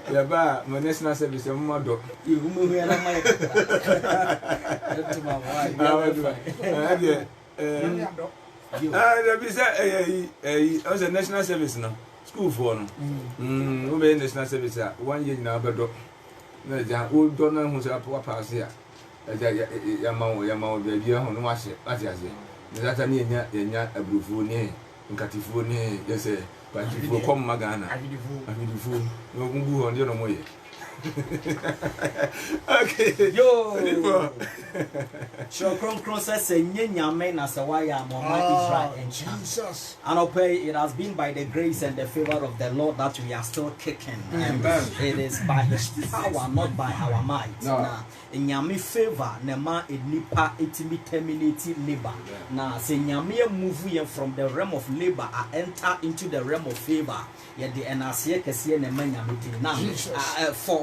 Yaba, my national service, your mother. You move here, I'm I was a national service now. School for no. National service 1 year now, but old donor who's a poor pass here. Yamau, baby, on wash it, as I say. That I need a blue phone, and Catifone, yes, but you will come Magana. I will fool. No go on your way. Okay, yo. Sure, Cron says, Yenya men as a wire, Israel and Jesus. And obey, it has been by the grace and the favor of the Lord that we are still kicking. And it is by his power, not by our might. Now, in Yami favor, Nema Nipa itimi terminate labor. Now, say Yami move from the realm of labor, I enter into the realm of favor. Yet the NRC now,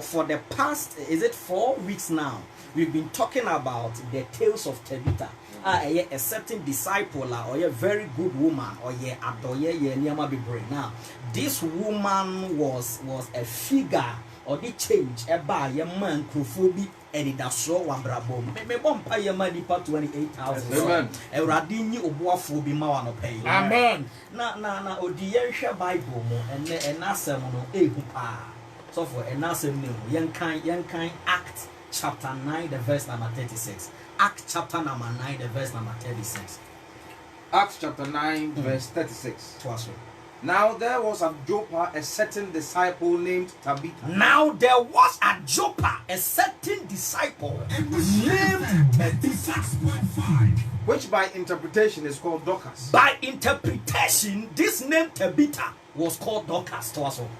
for the past, is it 4 weeks now? We've been talking about the tales of Tabitha. A certain disciple or a very good woman or now, this woman was a figure or the change about a man crofobia and it does so one brabo. Maybe one pay a money part 28,000. Amen. A radini or waffle be more pay. Amen. Na Odiensha Bible and Nasamono Ehupa. So for a Nasamu, young kind act. Chapter 9, the verse number 36. Acts chapter number 9, the verse number 36. Acts chapter 9, verse 36. Now there was at Joppa a certain disciple named Tabitha. Now there was at Joppa a certain disciple named Tabitha, which by interpretation is called Dorcas. By interpretation, this name Tabitha was called Dorcas.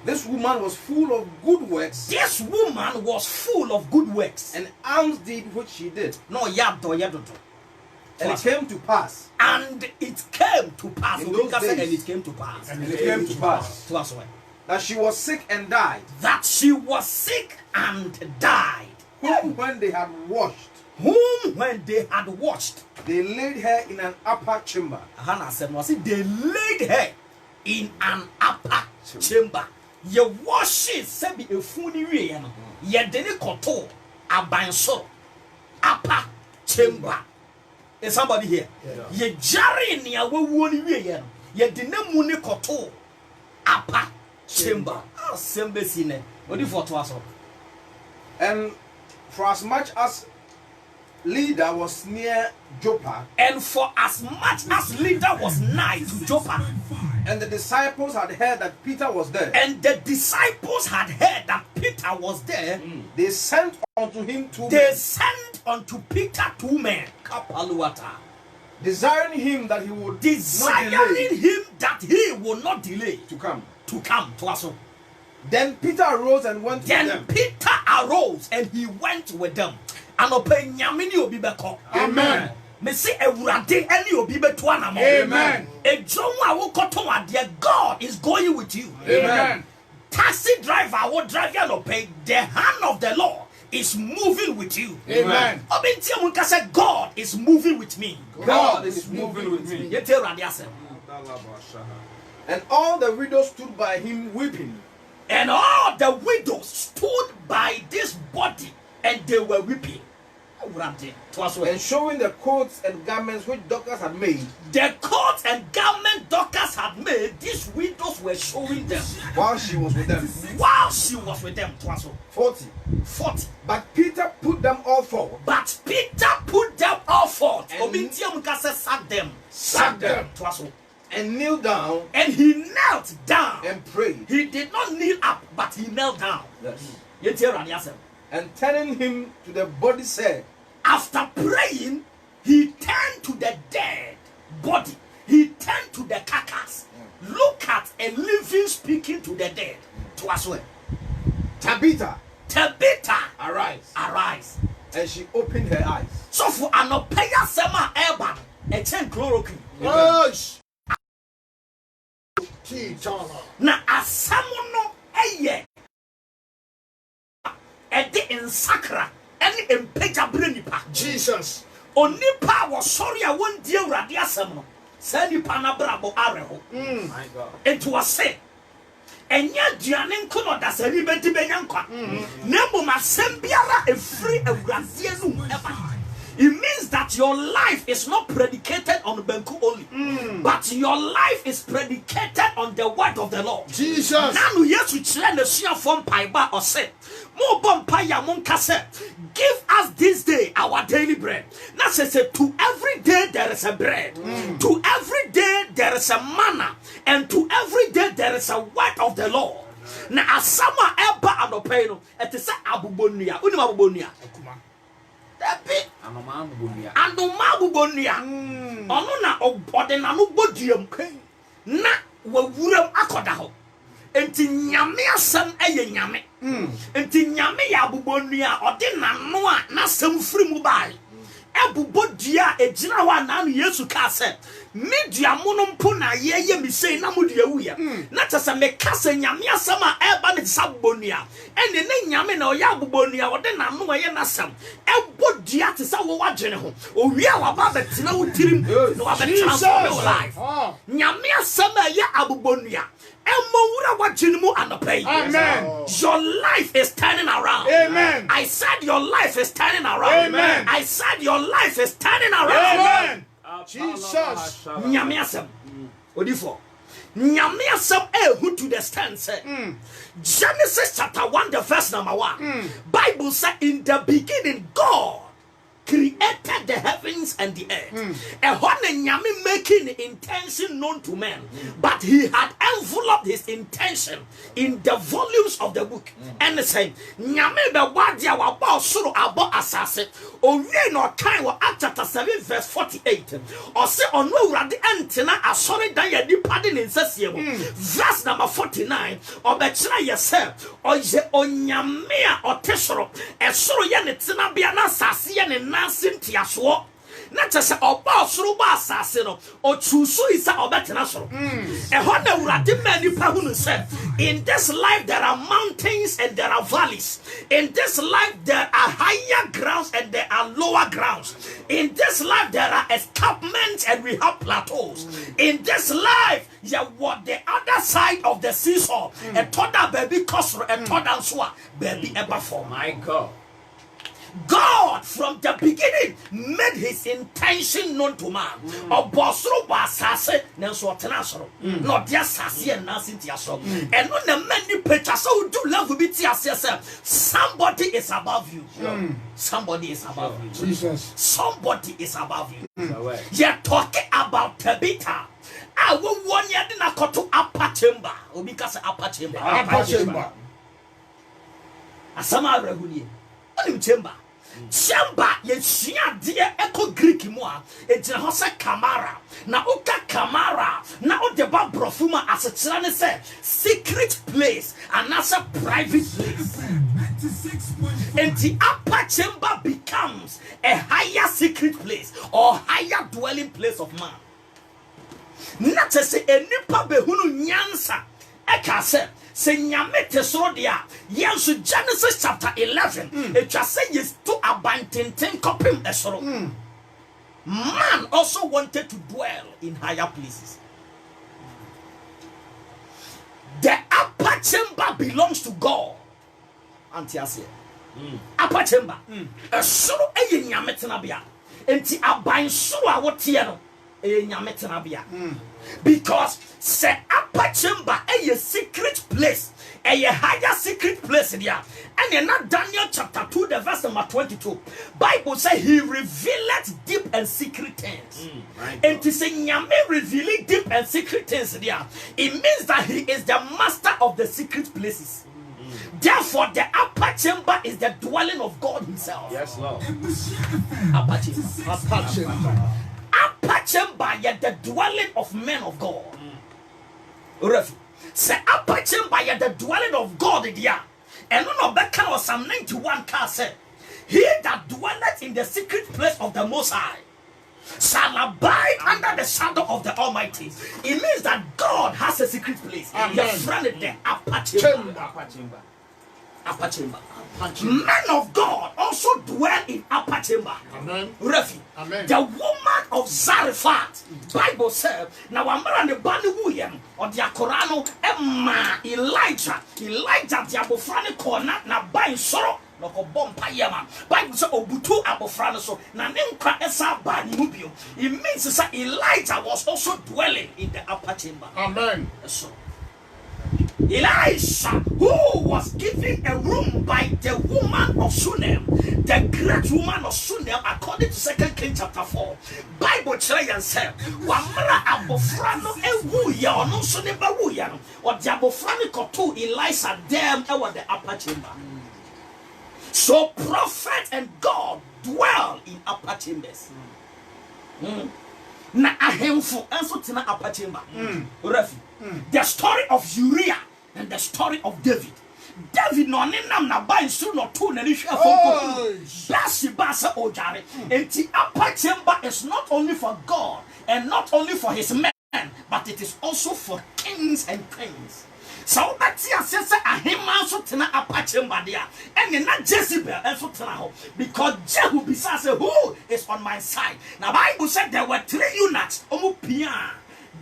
This woman was full of good works. This woman was full of good works. And alms deed which she did. No, yadodo. And it came to pass. And it came to pass. In those days, and it came to pass. And it came to pass. That she was sick and died. That she was sick and died. Whom when they had washed. They laid her in an upper chamber. Hannah said, was it they laid her in an upper chamber? Ye wash it, sabi a funny way. Ye dene koto abanso upper chamber. Is somebody here? Ye jari ni awe woni way. Ye dene muni koto upper chamber. Sembe sine. What do you for to us? And for as much as Lydda was near Joppa, and for as much as Lydda was nigh to Joppa, and the disciples had heard that Peter was there, they sent unto him two men, desiring him that he would not delay to come to us. Then Peter arose and went with them. And he went with them. And open Yamini obi beko. Amen. Me say ewurade any obi beto anamo. Amen. Ejonwa wo koton ade, God is going with you. Amen. Taxi driver wo drive ya no pay, the hand of the Lord is moving with you. Amen. Obinti amunka say God is moving with me. God is moving with me. Yete ewurade asem. And all the widows stood by him weeping. And all the widows stood by this body and they were weeping. And showing the coats and garments which Dorcas had made. The coats and garments Dorcas had made, these widows were showing them. While she was with them. 40. But Peter put them all forward. Sacked them. And knelt down. And he knelt down. And prayed. He did not kneel up, but he knelt down. Yes. And turning him to the body said, after praying, he turned to the dead body. He turned to the carcass. Look at a living speaking to the dead. To us well. Tabitha, arise. And she opened her eyes. So for anopeya sema urban, a chain chloroquine. Na asamono eye. Ede in sakra any impeja brenipa Jesus onipa was sorry I won't deal radia asem no say nipa na brabo areho my God. It was said enya duane nkono da sari beti benya nkwa na mbom asem biara efri awurazie no eba. It means that your life is not predicated on Benku only, but your life is predicated on the word of the Lord. Jesus. Now yes, we train the share from Paiba or say, Mo Bompaya Monkase, give us this day our daily bread. Now says to every day there is a bread, to every day there is a manna, and to every day there is a word of the Lord. Now as summer eba and openo, it is abubonia, unimabubonia. Anoma bubonia ono na ode na no bodiam na wawuram akoda ho enti nyame asem eye nyame enti nyame ya bubonia ode na no a na sem firi mu bai ebubodia ejina wa na no Yesu ka se media monompo na yeye mi sei na modua wuya na tese me kase nyame asem a eba ne sabonia ene ne nyame na oya bubonia ode na no ye na asem ebodia tese wo wadwene ho owia wa ba betina wotirim no wa be transform your life nyame asem a ye abubonia Amen. Your life is turning around. Amen. I said your life is turning around. Amen. I said your life is turning around. Amen. Jesus. Nyamiasem. Odifo. Nyamiasem who to the stand said. Genesis chapter 1, the verse number 1. Bible said in the beginning God created the heavens and the earth. A nyame making intention known to men, but he had enveloped his intention in the volumes of the book. And saying, nyame be wadia wa ba soro abo asase. Owie no kan wa Acts chapter 7 verse 48. Or say onu awurade entena asore dan ya nipa de nsasiem. Verse number 49. Obekira yese oye onyame a otesoro esoro ye ne tena bia na asase ye ne Nancy Aswo. Not just a boss assassino or true suicide or better. A honor many people said, in this life there are mountains and there are valleys. In this life there are higher grounds and there are lower grounds. In this life there are escarpments and we have plateaus. In this life, you what the other side of the seesaw. A toda baby cosro and toda swa baby ever for my God. God from the beginning made his intention known to man. Obosro basase nenso tenasoro. No dia sase and nasinti aso. And on the many pictures so do love will be somebody is above you. Somebody is above you. Jesus. Somebody is above you. You're talking about Tabitha. I will one year in a koto upper chamber. Because upper chamber. Upper chamber. Asama regular. Only chamber. Chamber yeshia dia echo Greek moa ejina ho se camara na uka camara na o deba brofuma asetira ne se secret place and as a private place. And the upper chamber becomes a higher secret place or higher dwelling place of man. Not to say a nipa behunu nyansa eka se say nyame tesoro dia yenso Genesis chapter 11 it just say yes to abantenten kopim esoro. Man also wanted to dwell in higher places. The upper chamber belongs to God. Antiasia. Upper chamber. Esoro eye nyame tenabia. Enti abansoro a wotie no eye nyame tenabia. Because say upper chamber a secret place, a higher secret place there. And in that Daniel chapter 2, the verse number 22, Bible says he revealed deep and secret things. And to say nyame revealing deep and secret things there, it means that he is the master of the secret places. Therefore, the upper chamber is the dwelling of God himself. Yes, Lord. Upper chamber. Upper chamber. Upper chamber, yet the dwelling of men of God. Say upper chamber, yet the dwelling of God in the and none of that kind of Psalm 91 car said, he that dwelleth in the secret place of the Most High shall abide under the shadow of the Almighty. It means that God has a secret place. Your friend in the upper chamber. upper chamber. Men of God also dwell in upper chamber. Amen. Refi. Amen. The woman of Zarephath, Bible said, now I'm running the body William or the Korano, Emma, Elijah, the Abofrani corner, na buying sorrow. No bomb payama. Bible says Obutu Abofrano so na nemka esa ba nimubio. It means that Elijah was also dwelling in the upper chamber. Amen. So Elisha, who was given a room by the woman of Shunem, the great woman of Shunem, according to 2 Kings chapter 4, Bible tells and said, Wamara Abofrano ewuya ono Shuneba wuya no, or the Abofrano kotu Elisha them over the upper chamber. So prophet and God dwell in upper chambers. Na ahemfo enso tena upper chamber. Refi. The story of Uriah and the story of David. David no nenam na ba nsu no to na ni hwe fonko. Bathsheba sa ojare. Enti upper chamber is not only for God and not only for his men, but it is also for kings and queens. So that's a ahema so tena upper chamber there. And not Jezebel also tena ho, because Jehu bisa who is on my side. Now Bible said there were 3 eunuchs. Omu pia.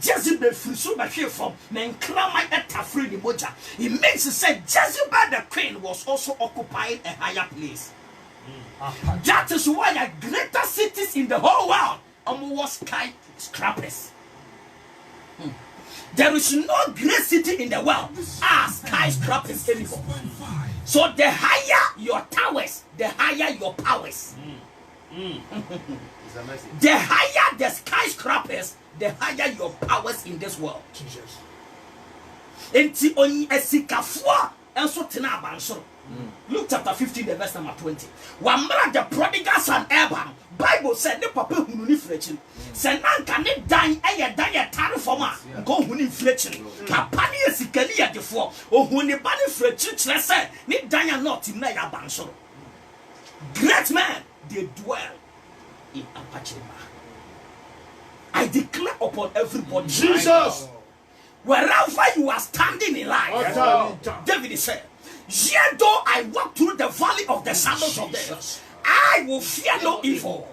Jezebel frisu bahwe from nenkrama etafri di moja. It means to say Jezebel the queen was also occupying a higher place. That is why the greater cities in the whole world was skyscrapers. There is no great city in the world as skyscrapers anymore. So the higher your towers, the higher your powers. The higher the skyscrapers, the higher your powers in this world. Jesus. Enti on esikafo enso tena abansoro. Luke chapter 15 the verse number 20. Wamra the prodigal son Abraham, Bible said ne papa hunu ni flechi. Se nanka ne dan eye dan ye tare forma nko hunu flechi. Papa ne esikali ye defo. Ohun ne ba ne flechi kire se ne dan ya not na ya abansoro. Great men, they dwell in upper chamber. I declare upon everybody, Jesus, wherever you are standing in life, David said, yet though I walk through the valley of the shadows of death, I will fear no evil,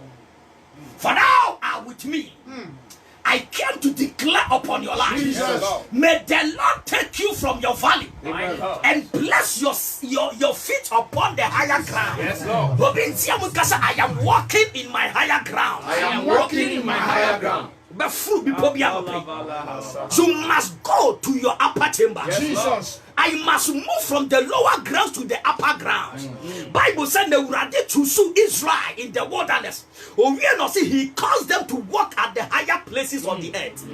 for thou art with me. I came to declare upon your life, Jesus. May the Lord take you from your valley and place your feet upon the higher ground. Yes, Lord. I am walking in my higher ground. I am walking in my higher ground. You must go to your upper chamber. Jesus. I must move from the lower grounds to the upper grounds. Bible said the Urade to Israel in the wilderness. Oh, we not see he caused them to walk at the higher places on the earth.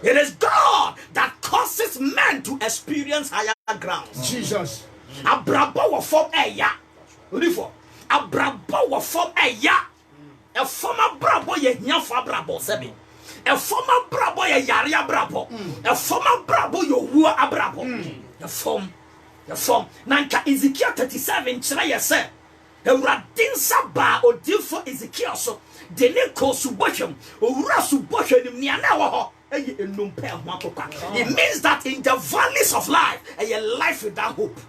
It is God that causes men to experience higher grounds. Jesus. Abrabo wa form eya. Unifo. Abrabo wa form eya. A former brabo ye nyafa brabo sebi. A former brabo ye yaria brabo. A former brabo yo wua abrabo. The form. Nanka Ezekiel 37 chira say. Ewradin saba odifo Ezekiel so. Dene ko suboshem. Owura suboshem ni nia na wo ho. Eye enumpe ho akokwa. It means that in the valleys of life, a life without hope.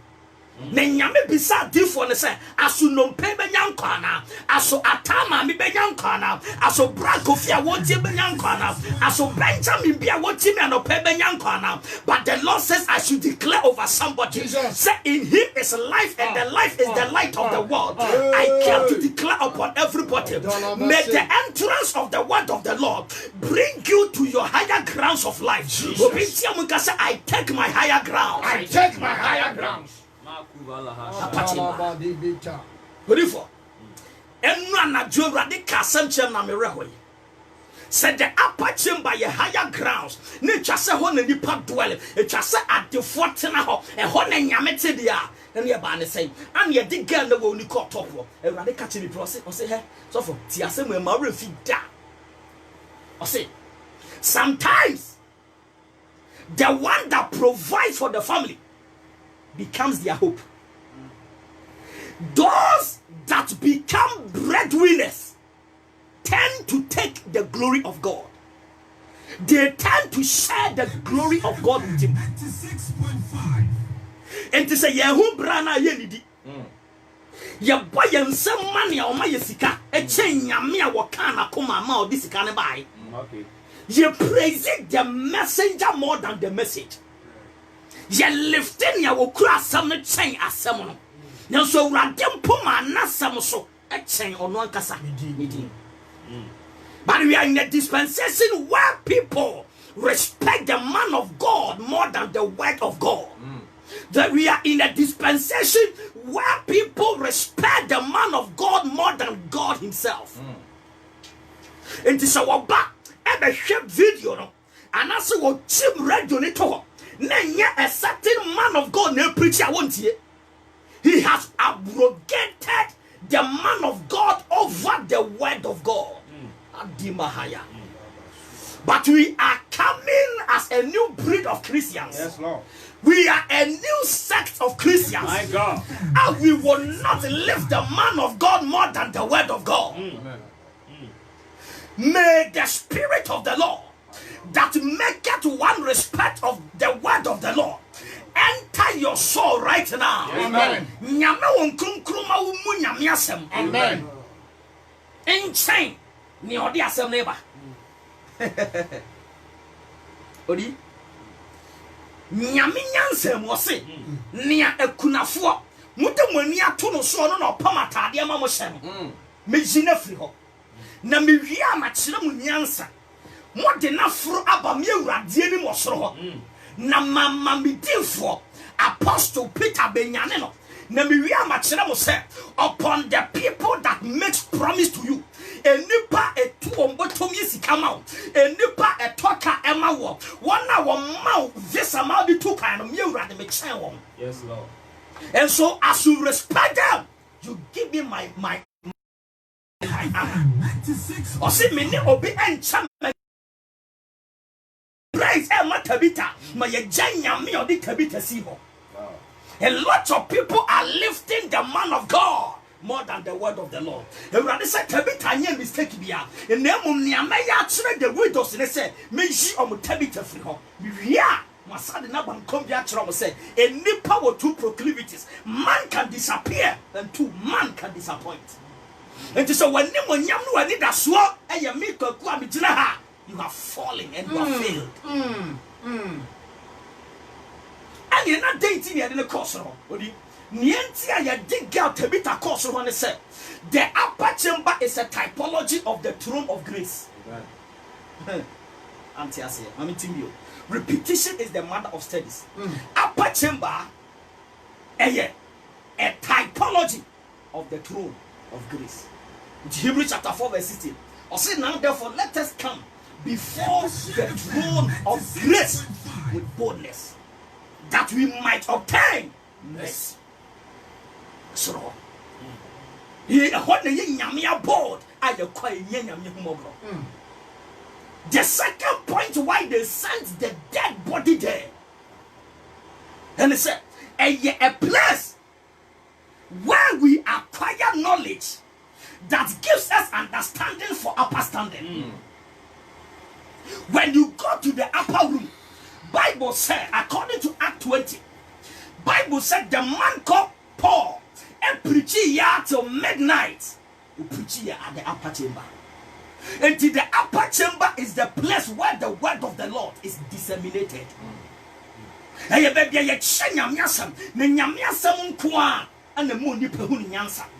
Nenyame bisa difo ne se aso nompe benya nkwana aso atama mi benya nkwana aso brakofia woti benya nkwana aso Benjamin bia woti me no pe benya nkwana. But the Lord says I should declare over somebody, Jesus. say in him is life and the life is the light of the world. I came to declare upon everybody, may the entrance of the word of the Lord bring you to your higher grounds of life. I take my higher ground. I take my higher grounds. Beautiful. And none of you radical assumption na me said the upper chamber ye higher grounds. Nature say hon any part dwell. It just say at the 14 ho and hon and yamete dia. And ye ban the same. And ye dig girl the only caught top. A radical to the process or say, hey, so for Tiasem when my feet da. Or say, sometimes the one that provides for the family becomes their hope. Those that become breadwinners tend to take the glory of God. They tend to share the glory of God with him. And to say, Yehu brana yenidi. Ye boy and some money or my sika, a chain yamia wakana kuma ma or this can buy. Okay. Ye praising the messenger more than the message. Ye lifting ya will cross some chain as someone. Now so random puma not some so a chain on one casa. But we are in a dispensation where people respect the man of God more than the word of God. That we are in a dispensation where people respect the man of God more than God himself. And this our back and share video no, and also what Jim radio ne to. Nanya a certain man of God ne preach I want here. He has abrogated the man of God over the word of God. Adimahaya. But we are coming as a new breed of Christians. Yes, Lord. We are a new sect of Christians. My God. And we will not lift the man of God more than the word of God. May the Spirit of the Lord that maketh one respect of the word of the Lord enter your soul right now. Amen. Amen. In chain, ni odi asem neighbor. Odi nyame nyansem wo se nia akunafo mudamani ato no so no na opamatade ma mo hye no mejina firi ho na mewia ma kire mu nyansa mode na foro aba me awurade ni mo soro ho na mama medifo Apostle Peter Benyane no na mewia ma kire mo se upon the people that makes promise to you enipa etu ombotom yesika ma enipa etoka ema wo wona wo ma this amount the two kind of me urade me chen wo. Yes, Lord. And so as you respect them, you give me my or see me ne obi encha praise ema tabita ma ye janya me odi tabita si ho. A lot of people are lifting the man of God more than the word of the Lord. Everybody said tabita nye mistake bia enemu niame ya kire the widows ne say me yi omo tabita free ho wia masade na bankom bia kire omo say any power to proclivities man can disappear and two man can disappoint. And so when you nyam no ani da so eye me kwaku amigina ha you are falling and you are failed. And you're not dating in the course of odi nientia ya dig out tabita course of one say the upper chamber is a typology of the throne of grace. Antiasia mami timbio repetition is the mother of studies. Upper chamber a typology of the throne of grace. Hebrews chapter 4 verse 16. Or say now therefore let us come before the throne of grace with boldness, that we might obtain mercy. So, the second point why they sent the dead body there, and they said, a place where we acquire knowledge that gives us understanding for upper standing. When you go to the upper room, Bible said, according to Act 20, Bible said the man called Paul and preach here till midnight. He preach here at the upper chamber. And the upper chamber is the place where the word of the Lord is disseminated.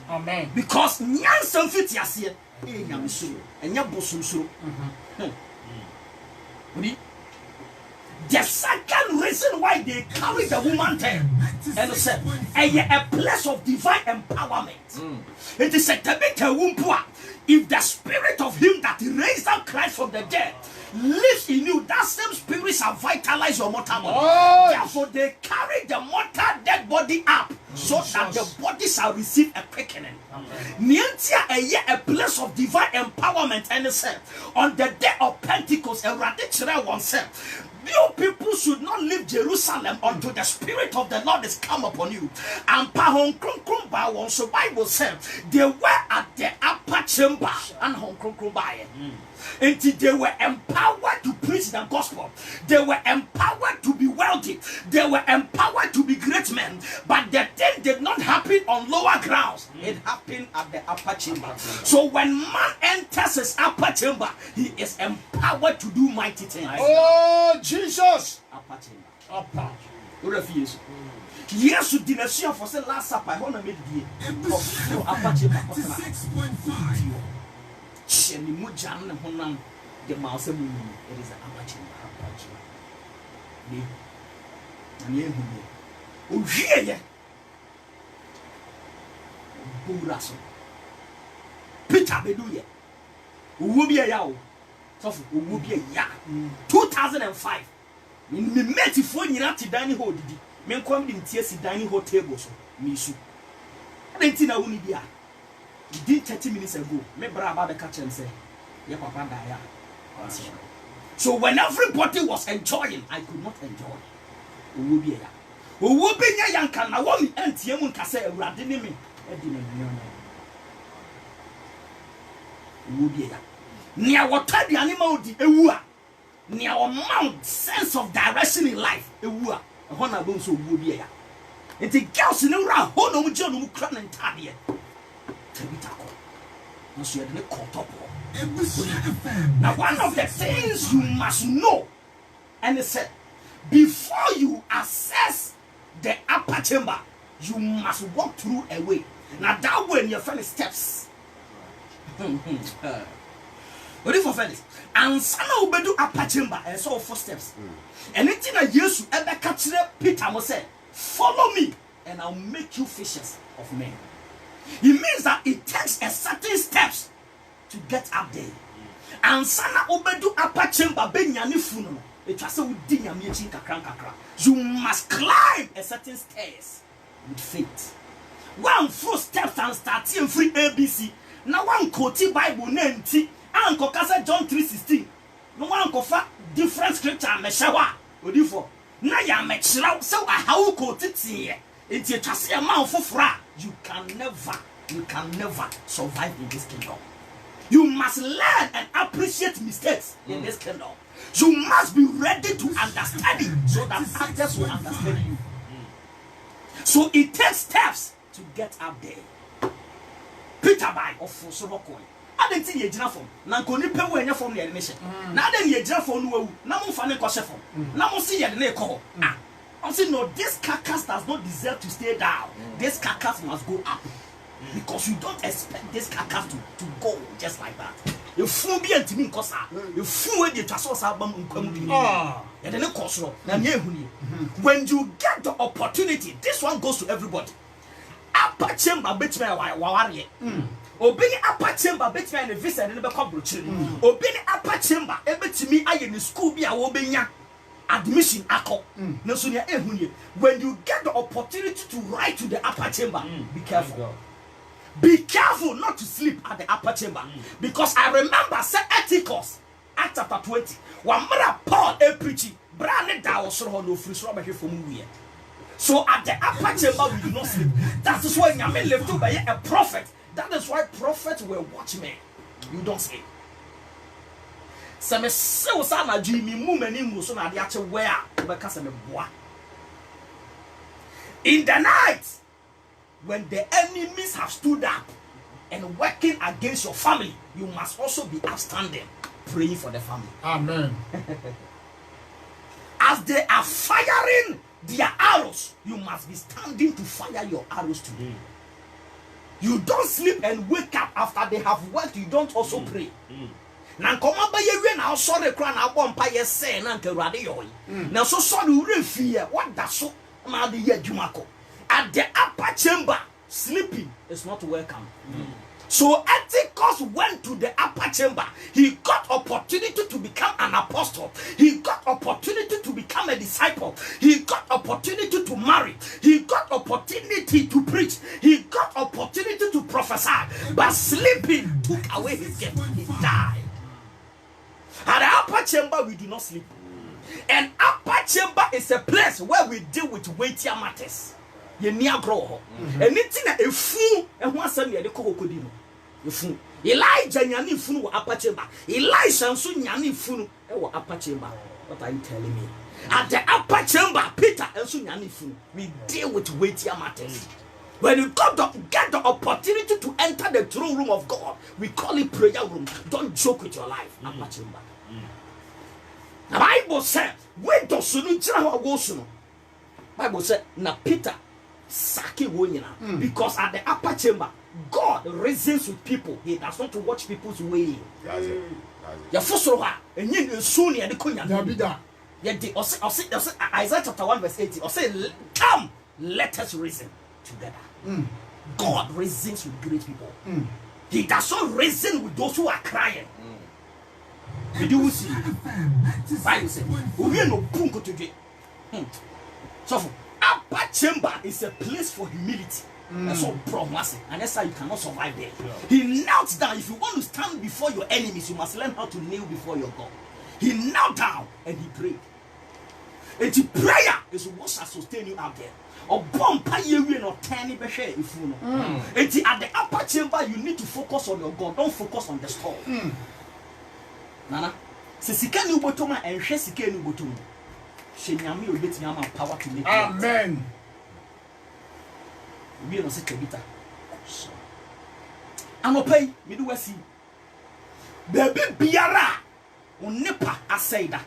Amen. Because nyansa fit yase e nyame suru enya bosom suru. The second reason why they carry the woman there and said a place of divine empowerment. It is a tabita wumpua. If the spirit of him that raised up Christ from the dead lives in you, that same spirit shall vitalize your mortal body. Therefore, they carry the mortal dead body up so that the body shall receive a quickening. Nientia a place of divine empowerment and said on the day of Pentecost, a radical one said, you people should not leave Jerusalem until the Spirit of the Lord is come upon you. And so Bible said they were at the upper chamber and until they were empowered to preach the gospel. They were empowered to be wealthy. They were empowered to be great men. But the thing did not happen on lower grounds. It happened at the upper chamber. So when man enters his upper chamber, he is empowered to do mighty things. Oh, Jesus. Upper chamber. Upper. Yes, you did not see for the last supper. I want to make the upper chamber. 6.5. The mouse, it is an upper chamber. Oh, yeah. Buraso. Peter Beduye. Uwubi yawo. So uwubi ya. 2005. Me meti fo nyina ti dining hall didi. Me nkom di ntie si dining hall table so. Me su. Adenti na woni dia. Did 30 minutes ago. Me bra ba be catch him say. Ye papa da ya. So when everybody was enjoying, I could not enjoy. Uwubi ya. Uwubi nya yanka na wo mi entie mu nka say awurade ni me. Near what type the animal di ewa near a mount sense of direction in life ewa a honor bone so would be ya. It is girls in around home journal cran and taddy. Tabitako. No, so you're caught up. Now, one of the things you must know, and it said, before you access the upper chamber, you must walk through a way. Now that way in your first steps. What if for first? And sana ubedu upper chamber and so 4 steps. Anything that Jesus ever catch Peter must say, follow me and I'll make you fishers of men. It means that it takes a certain steps to get up there. And sana ubedu upper chamber benyani funo. It was so you must climb a certain stairs with faith. One full steps and starting free ABC. Now one quote Bible name T and Kokasa John 3:16. No one kofa different scripture meshawa. Odifo. Na ya mechira so how quote it here. It's a trust amount for fra. You can never survive in this kingdom. You must learn and appreciate mistakes in this kingdom. You must be ready to understand it so that others will understand you. So it takes steps to get up there. Peter by of Sorokoi. I didn't see a general now go nip away from the admission. Now then, ye general no, now funny caution. Now see a call. I say, no, this carcass does not deserve to stay down. This carcass must go up. Because you don't expect this carcass to go just like that. You fool be and to me, Cosa. You fool with the Tassos album in Community. And then, when you get the opportunity, this one goes to everybody. Upper chamber bet me wawari. Obini upper chamber bet me and visa and never come brochiri. Obini upper chamber ebet me I in school be a wobenya admission ako. No sunya ehunye. When you get the opportunity to ride to the upper chamber, be careful. Be careful not to sleep at the upper chamber. Because I remember Ethicos, Acts chapter 20. Wamara Paul a preaching. Brand da was so no free so here for me. So at the upper chamber we do not sleep. That is why Yame left to by a prophet. That is why prophets were watchmen. You don't sleep. Some so sana Jimmy movement in Muson at the actual where because I'm a boy. In the night, when the enemies have stood up and working against your family, you must also be upstanding, praying for the family. Amen. As they are firing their arrows, you must be standing to fire your arrows today. You don't sleep and wake up after they have worked. You don't also pray. Now come up by you now. Sorry, crown. I won't pay a say. Now now so sorry. We fear. What that so? Now the year Jumako at the upper chamber sleeping is not welcome. So Ethicus went to the upper chamber. He got opportunity to become an apostle. He got opportunity to become a disciple. He got opportunity to marry. He got opportunity to preach. He got opportunity to prophesy. But sleeping took away his gift. He died. At the upper chamber, we do not sleep. And upper chamber is a place where we deal with weightier matters. Ye near grow. Anything a fool and one son near the cocodino. You fool. Elijah Nyani Funu upper chamber. Elisha and soon Nyani Funu upper chamber. What are you telling me? At the upper chamber, Peter and soon Nyani Funu, we deal with weightier matters. When you come to get the opportunity to enter the throne room of God, we call it prayer room. Don't joke with your life. The Bible said, wait to sunu jina go sunu. Bible said, na Peter saki woyina because at the upper chamber, God reasons with people. He does not watch people's way. That's it. Ya fosoro and yin suni and the kunya. Dabida. Isaiah chapter 1 verse 18. Say, come, let us reason together. God reasons with great people. He does not reason with those who are crying. Did you see? Bible says, we are no punko today. So, upper chamber is a place for humility. That's all promising, and that's how you cannot survive there. He knelt down. If you want to stand before your enemies, you must learn how to kneel before your God. He knelt down and he prayed. And the prayer is what shall sustain you out there. Or bump you or tiny beshe if you know. And at the upper chamber, you need to focus on your God. Don't focus on the storm. Nana, Sisika new botoma and Shesika new bottom. Shenyami will get Yama power to make it. Amen. We are not such a bitter. I'm not pay, me do see. Baby Biara, on Nepa, I say that.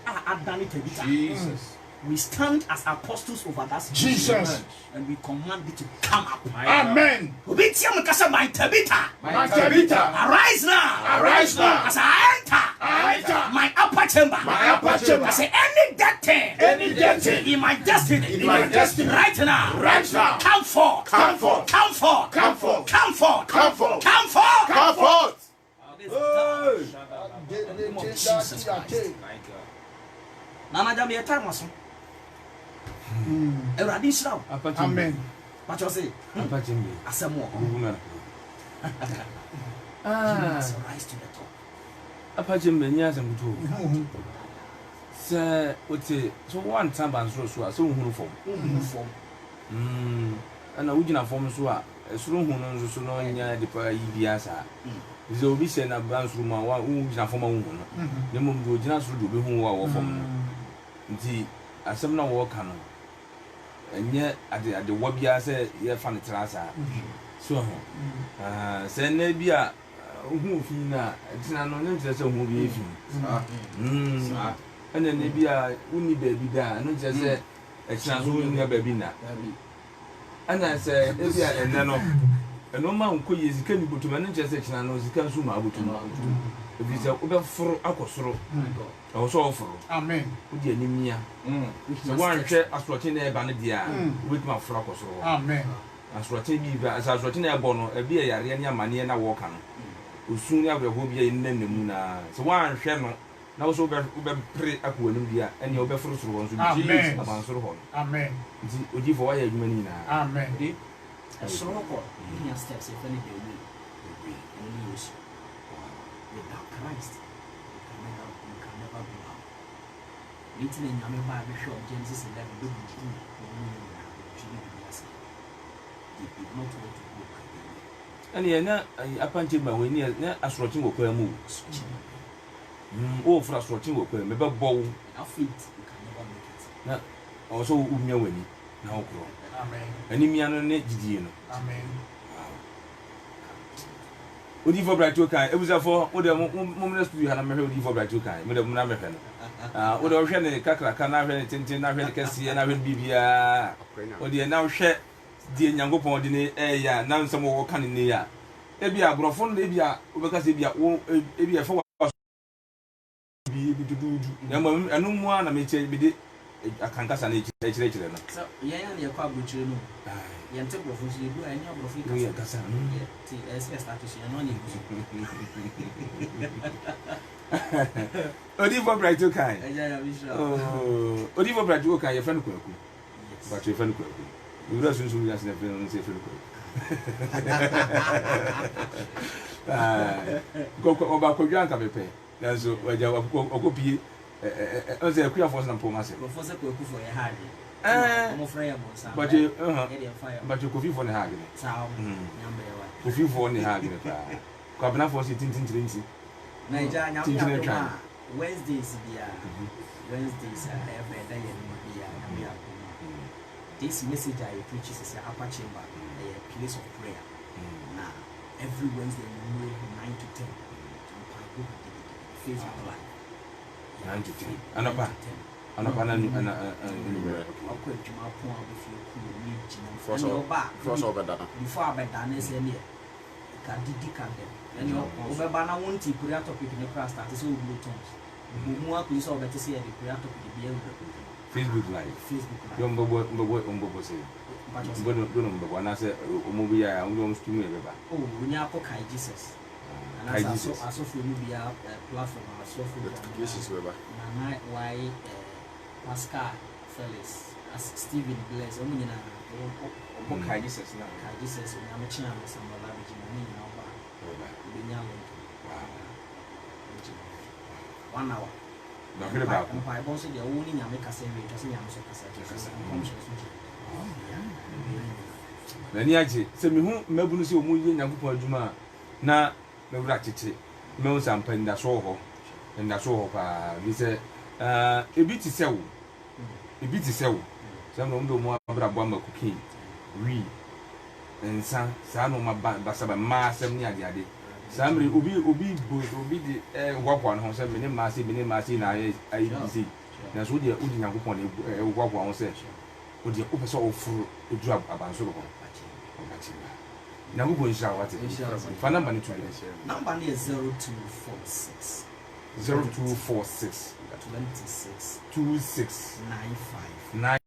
I've done it a bitter. Jesus. We stand as apostles over that Jesus. And we command it to come up. Amen. Obitiam Kasa, my Tabita. My Tabitha. Arise now. Arise now. As I enter My upper chamber. My upper chamber. I say any dead thing. Any dead thing. In my destiny. In my destiny. Right now. Right now. Come forth. Come forth. Come forth. Come forth. Come forth. Come forth. Come forth. Come forth. Jesus Christ. Nana Jamie time was. Eradi Israel. Amen. What you say? Apa chimbe. Asamo. Guguna. Rise to the top. Apa chimbe nya asembuto. Se ote so one time ban so so hunu fom. Ana ugina fom so a esuro hunu nso so no nya de pa yibiasa. Ze obi se na ban so ma wa ugina fom a hunu no. Ne mom do ugina so do be hunu wa wo fom no. Nti asem na wo ka no. Enye ade wabia se ye fa ne trasa. So ho. Se na bia hu fi na tina no ne ntse se hu bi fi. Ene ne bia uni baby da no ntse se tina so uni baby na. Ana se e bia enne no. Eno ma nko ye zika ni botuma ne ntse se tina no zika so ma botuma. Ebi se obeforo akosoro. O so oforo. Amen. Udi animia. So wan hwe asroche na eba ne dia. Obetuma foro akosoro. Amen. Asroche bi ba asroche na ebo no ebi e yare ne amane na wo ka no. Osun ya brebo bi e nnanemu na. So wan hwe no na wo so be pre akwanum dia ene obeforo soro won so bi Jesus abansoro ho. Amen. Nti oji fo wa ya adwuma ni na. Amen. Di soro ko in steps if any day we and use without Christ. You can never be out. Eating in Yami Bible shop, Genesis 11, do you did not want to go. Ene ye na apanche ba we ni na asroche wo kwa mu. O fra asroche wo kwa me be bo wo. Our feet, you can never make it. Na o so umnya wani na okro. Amen. Animia no ne gidie no. Amen. Odi for bright kan ebuza for o de mom na studio ha na mehwe odi for bright kan me de mom na mehwe no o de hwe ne kakra kan na hwe ne tenten na hwe ne kase na hwe bibia o de na hwe die nyankopon de ne ya na nsem wo kan ne ya e bia abrofo no e bia o be kase bia wo e bia fa bi dudu na mo anu mu na me che bi de akankasa na ekire no So, yeah, you are quite butcher. You take profession, you do any of we kasa status, you know. Odi for bright kan Oh, odi for bright kan your friend kwaku but your friend kwaku you don't soon just the friend say friend kwaku go ba ko dwan ka bepe nanso waja okopi o say akuya force na poma se professor kwaku for a hard. But you could feel for the hag. If you for the hag, Cabana for sitting in Wednesdays, Wednesdays, every day, this message I preach is a upper chamber, a place of prayer. Now, every Wednesday, 9 to 10, Facebook Live. 9 to 10. Anapa na anywhere. Okay, Juma point before you meet First over that. before I bet done is any Kadidi Kandem. And your Obana won't take prayer topic in the class that is all blue tones. More police over to see the prayer topic be Facebook Live. Facebook Live. Umbobo say. But when I say movie, I am streaming everybody. Oh, when you are Kai Jesus. And I saw for you be a platform. I saw for Jesus Weber. Nana, why Pascal Felix, as Stephen Bless, I mean, Kai Jesus now. Kai Jesus, when I'm a channel, some of that, you 1 hour. Not really about and by also the only Yamaka say, doesn't Nani aje se me hu mabunu se omu ye nyankopon adwuma na me wura tete me hu sampa nda so ho pa bi se ebi ti se wo se no ndo mu abrabo amakuki wi ensa sa no basaba ma asem ni ade samri obi di gwagwa no se me ne ma se na ayi bisi na so de odi nyankopon e gwagwa ho se odi o pese o furu edu abanso ro Namu go share what? Phone number ni number is 0246 0246 26 26 95 9